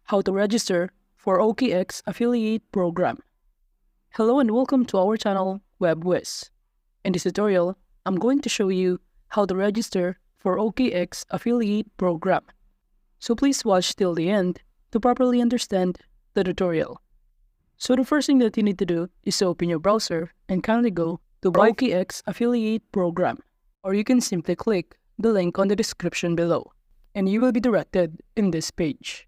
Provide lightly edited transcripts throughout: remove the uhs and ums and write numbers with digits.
How to register for OKX affiliate program. Hello and welcome to our channel WebWiz. In this tutorial, I'm going to show you how to register for OKX affiliate program. So please watch till the end to properly understand the tutorial. So the first thing that you need to do is to open your browser and kindly go to OKX affiliate program, or you can simply click the link on the description below and you will be directed in this page.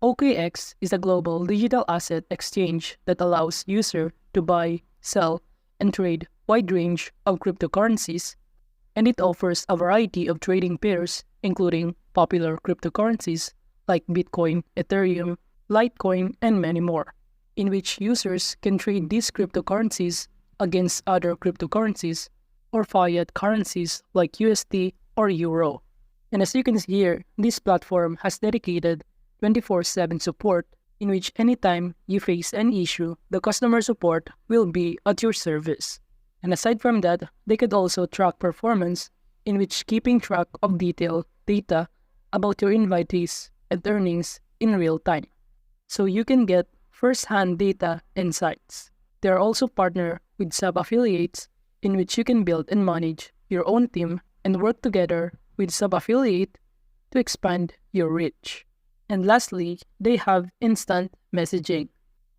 OKX is a global digital asset exchange that allows users to buy, sell, and trade a wide range of cryptocurrencies, and it offers a variety of trading pairs including popular cryptocurrencies like Bitcoin, Ethereum, Litecoin, and many more, in which users can trade these cryptocurrencies against other cryptocurrencies or fiat currencies like USD or Euro. And as you can see here, this platform has dedicated 24/7 support in which anytime you face an issue, the customer support will be at your service. And aside from that, they could also track performance in which keeping track of detailed data about your invitees and earnings in real time. So you can get first-hand data insights. They are also partnered with sub-affiliates in which you can build and manage your own team and work together with sub-affiliate to expand your reach. And lastly, they have instant messaging,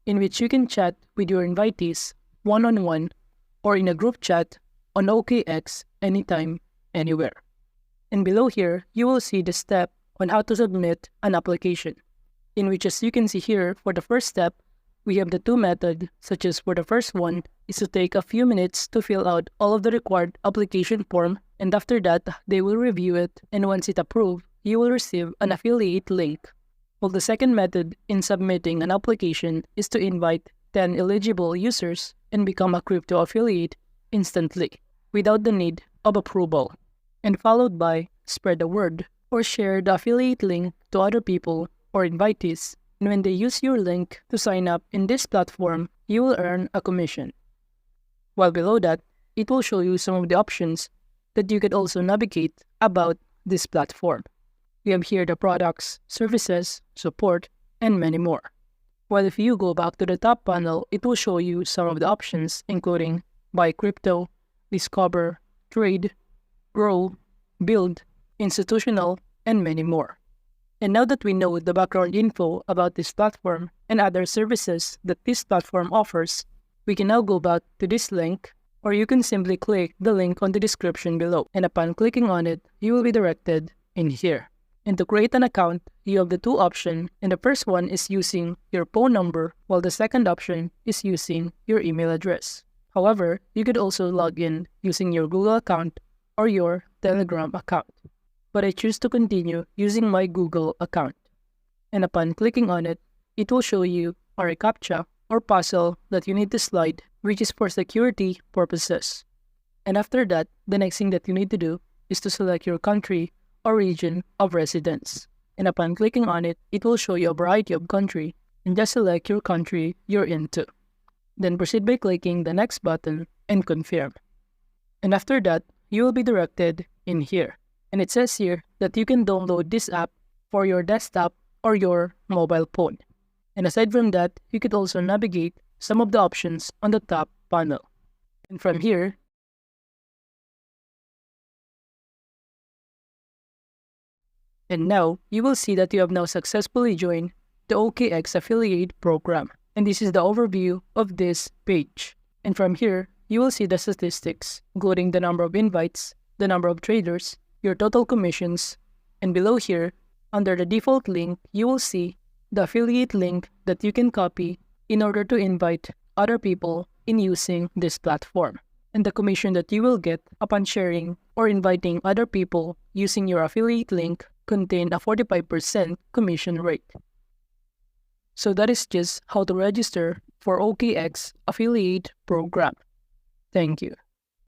in which you can chat with your invitees one-on-one or in a group chat on OKX anytime, anywhere. And below here, you will see the step on how to submit an application, in which, as you can see here, for the first step, we have the two methods, such as for the first one is to take a few minutes to fill out all of the required application form, and after that, they will review it, and once it approved, you will receive an affiliate link. While the second method in submitting an application is to invite 10 eligible users and become a crypto affiliate instantly, without the need of approval, and followed by spread the word or share the affiliate link to other people or invitees. And when they use your link to sign up in this platform, you will earn a commission. While below that, it will show you some of the options that you could also navigate about this platform. We have here the products, services, support, and many more. While if you go back to the top panel, it will show you some of the options including buy crypto, discover, trade, grow, build, institutional, and many more. And now that we know the background info about this platform and other services that this platform offers, we can now go back to this link, or you can simply click the link on the description below, and upon clicking on it, you will be directed in here. And to create an account, you have the two options, and the first one is using your phone number, while the second option is using your email address. However, you could also log in using your Google account or your Telegram account. But I choose to continue using my Google account. And upon clicking on it, it will show you a reCAPTCHA or puzzle that you need to slide, which is for security purposes. And after that, the next thing that you need to do is to select your country or region of residence. And upon clicking on it, it will show you a variety of country, and just select your country you're into. Then proceed by clicking the next button and confirm. And after that, you will be directed in here. And it says here that you can download this app for your desktop or your mobile phone. And aside from that, you could also navigate some of the options on the top panel. And from here, and now you will see that you have now successfully joined the OKX affiliate program. And this is the overview of this page. And from here, you will see the statistics, including the number of invites, the number of traders, your total commissions, and below here, under the default link, you will see the affiliate link that you can copy in order to invite other people in using this platform, and the commission that you will get upon sharing or inviting other people using your affiliate link contain a 45% commission rate. So that is just how to register for OKX affiliate program. Thank you.